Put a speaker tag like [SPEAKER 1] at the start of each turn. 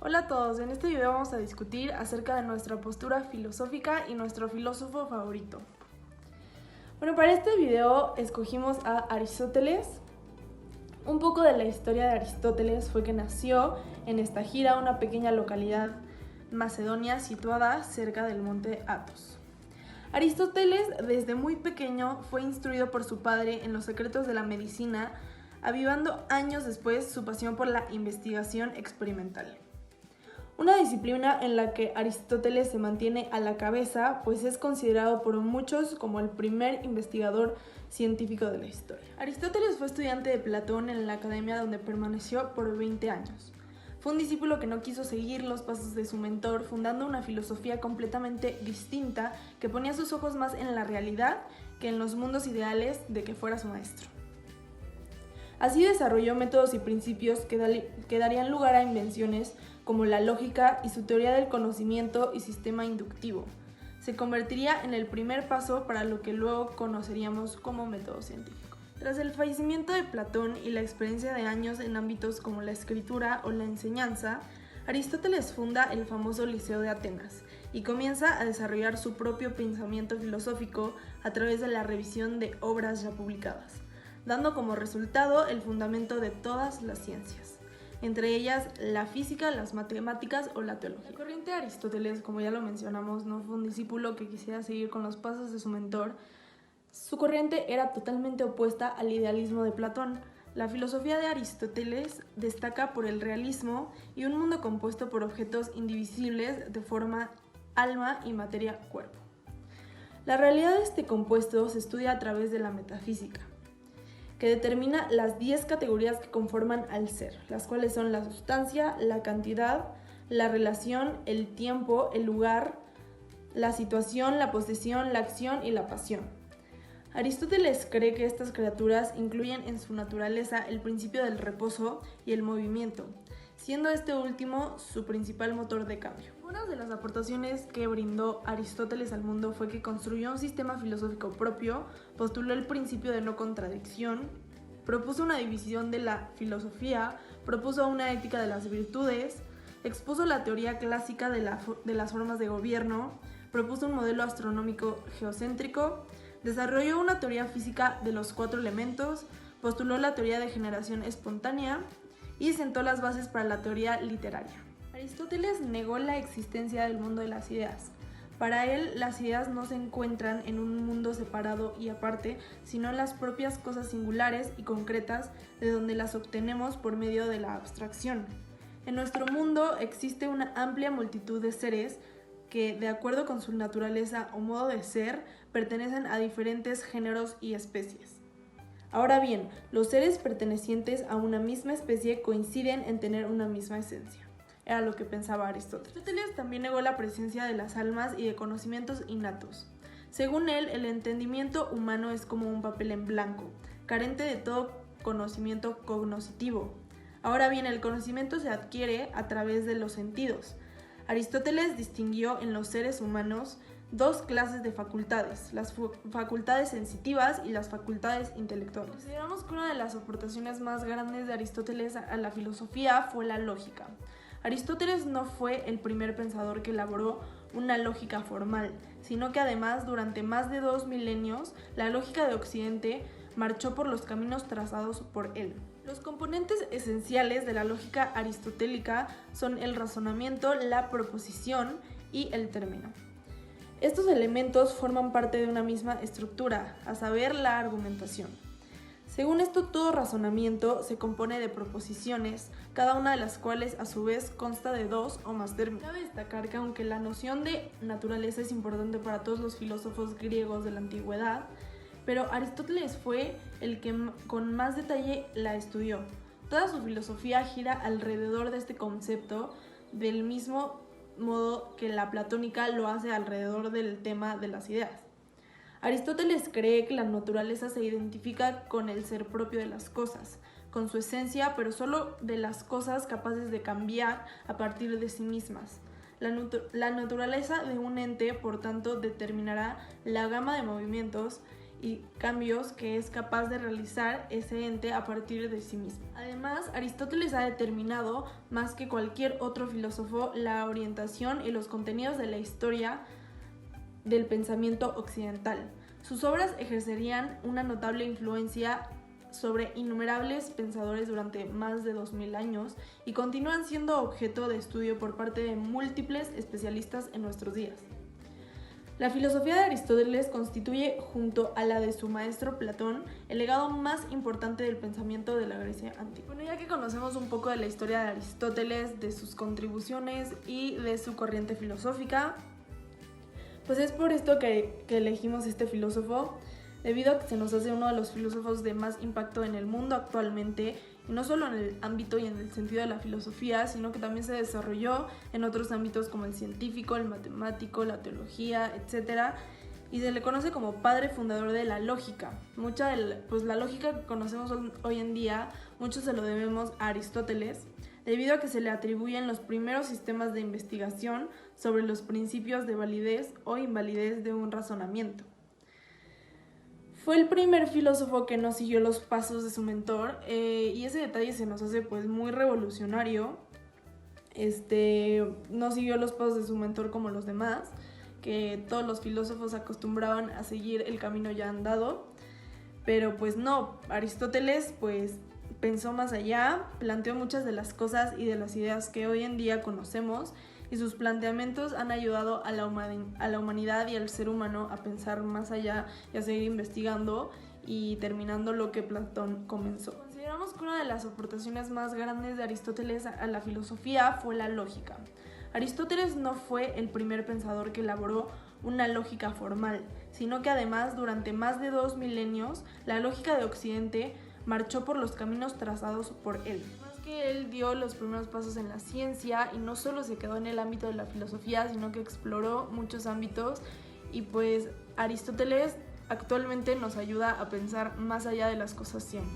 [SPEAKER 1] Hola a todos, en este video vamos a discutir acerca de nuestra postura filosófica y nuestro filósofo favorito. Bueno, para este video escogimos a Aristóteles. Un poco de la historia de Aristóteles fue que nació en Estagira, una pequeña localidad macedonia situada cerca del monte Athos. Aristóteles desde muy pequeño fue instruido por su padre en los secretos de la medicina, avivando años después su pasión por la investigación experimental. Una disciplina en la que Aristóteles se mantiene a la cabeza, pues es considerado por muchos como el primer investigador científico de la historia. Aristóteles fue estudiante de Platón en la academia donde permaneció por 20 años. Fue un discípulo que no quiso seguir los pasos de su mentor, fundando una filosofía completamente distinta que ponía sus ojos más en la realidad que en los mundos ideales de que fuera su maestro. Así desarrolló métodos y principios que darían lugar a invenciones como la lógica y su teoría del conocimiento y sistema inductivo. Se convertiría en el primer paso para lo que luego conoceríamos como método científico. Tras el fallecimiento de Platón y la experiencia de años en ámbitos como la escritura o la enseñanza, Aristóteles funda el famoso Liceo de Atenas y comienza a desarrollar su propio pensamiento filosófico a través de la revisión de obras ya publicadas, dando como resultado el fundamento de todas las ciencias, entre ellas la física, las matemáticas o la teología. La corriente de Aristóteles, como ya lo mencionamos, no fue un discípulo que quisiera seguir con los pasos de su mentor. Su corriente era totalmente opuesta al idealismo de Platón. La filosofía de Aristóteles destaca por el realismo y un mundo compuesto por objetos indivisibles de forma alma y materia cuerpo. La realidad de este compuesto se estudia a través de la metafísica, que determina las 10 categorías que conforman al ser, las cuales son la sustancia, la cantidad, la relación, el tiempo, el lugar, la situación, la posesión, la acción y la pasión. Aristóteles cree que estas criaturas incluyen en su naturaleza el principio del reposo y el movimiento, siendo este último su principal motor de cambio. Una de las aportaciones que brindó Aristóteles al mundo fue que construyó un sistema filosófico propio, postuló el principio de no contradicción, propuso una división de la filosofía, propuso una ética de las virtudes, expuso la teoría clásica de las formas de gobierno, propuso un modelo astronómico geocéntrico, desarrolló una teoría física de los 4 elementos, postuló la teoría de generación espontánea y sentó las bases para la teoría literaria. Aristóteles negó la existencia del mundo de las ideas. Para él, las ideas no se encuentran en un mundo separado y aparte, sino en las propias cosas singulares y concretas de donde las obtenemos por medio de la abstracción. En nuestro mundo existe una amplia multitud de seres que, de acuerdo con su naturaleza o modo de ser, pertenecen a diferentes géneros y especies. Ahora bien, los seres pertenecientes a una misma especie coinciden en tener una misma esencia. Era lo que pensaba Aristóteles. Aristóteles también negó la presencia de las almas y de conocimientos innatos. Según él, el entendimiento humano es como un papel en blanco, carente de todo conocimiento cognoscitivo. Ahora bien, el conocimiento se adquiere a través de los sentidos. Aristóteles distinguió en los seres humanos 2 clases de facultades, las facultades sensitivas y las facultades intelectuales. Consideramos que una de las aportaciones más grandes de Aristóteles a la filosofía fue la lógica. Aristóteles no fue el primer pensador que elaboró una lógica formal, sino que además durante más de 2 milenios la lógica de Occidente marchó por los caminos trazados por él. Los componentes esenciales de la lógica aristotélica son el razonamiento, la proposición y el término. Estos elementos forman parte de una misma estructura, a saber, la argumentación. Según esto, todo razonamiento se compone de proposiciones, cada una de las cuales a su vez consta de 2 o más términos. Cabe destacar que aunque la noción de naturaleza es importante para todos los filósofos griegos de la antigüedad, pero Aristóteles fue el que con más detalle la estudió. Toda su filosofía gira alrededor de este concepto, del mismo modo que la platónica lo hace alrededor del tema de las ideas. Aristóteles cree que la naturaleza se identifica con el ser propio de las cosas, con su esencia, pero solo de las cosas capaces de cambiar a partir de sí mismas. La naturaleza de un ente, por tanto, determinará la gama de movimientos y cambios que es capaz de realizar ese ente a partir de sí mismo. Además, Aristóteles ha determinado, más que cualquier otro filósofo, la orientación y los contenidos de la historia del pensamiento occidental. Sus obras ejercerían una notable influencia sobre innumerables pensadores durante más de 2000 años y continúan siendo objeto de estudio por parte de múltiples especialistas en nuestros días. La filosofía de Aristóteles constituye, junto a la de su maestro Platón, el legado más importante del pensamiento de la Grecia antigua. Bueno, ya que conocemos un poco de la historia de Aristóteles, de sus contribuciones y de su corriente filosófica, pues es por esto que elegimos este filósofo, debido a que se nos hace uno de los filósofos de más impacto en el mundo actualmente, y no solo en el ámbito y en el sentido de la filosofía, sino que también se desarrolló en otros ámbitos como el científico, el matemático, la teología, etc. Y se le conoce como padre fundador de la lógica. La lógica que conocemos hoy en día, mucho se lo debemos a Aristóteles, debido a que se le atribuyen los primeros sistemas de investigación sobre los principios de validez o invalidez de un razonamiento. Fue el primer filósofo que no siguió los pasos de su mentor, y ese detalle se nos hace pues muy revolucionario. No siguió los pasos de su mentor como los demás, que todos los filósofos acostumbraban a seguir el camino ya andado, pero pues no, Aristóteles pues pensó más allá, planteó muchas de las cosas y de las ideas que hoy en día conocemos, y sus planteamientos han ayudado a la humanidad y al ser humano a pensar más allá y a seguir investigando y terminando lo que Platón comenzó. Consideramos que una de las aportaciones más grandes de Aristóteles a la filosofía fue la lógica. Aristóteles no fue el primer pensador que elaboró una lógica formal, sino que además durante más de 2 milenios la lógica de Occidente marchó por los caminos trazados por él. Que él dio los primeros pasos en la ciencia y no solo se quedó en el ámbito de la filosofía, sino que exploró muchos ámbitos, y pues Aristóteles actualmente nos ayuda a pensar más allá de las cosas siempre.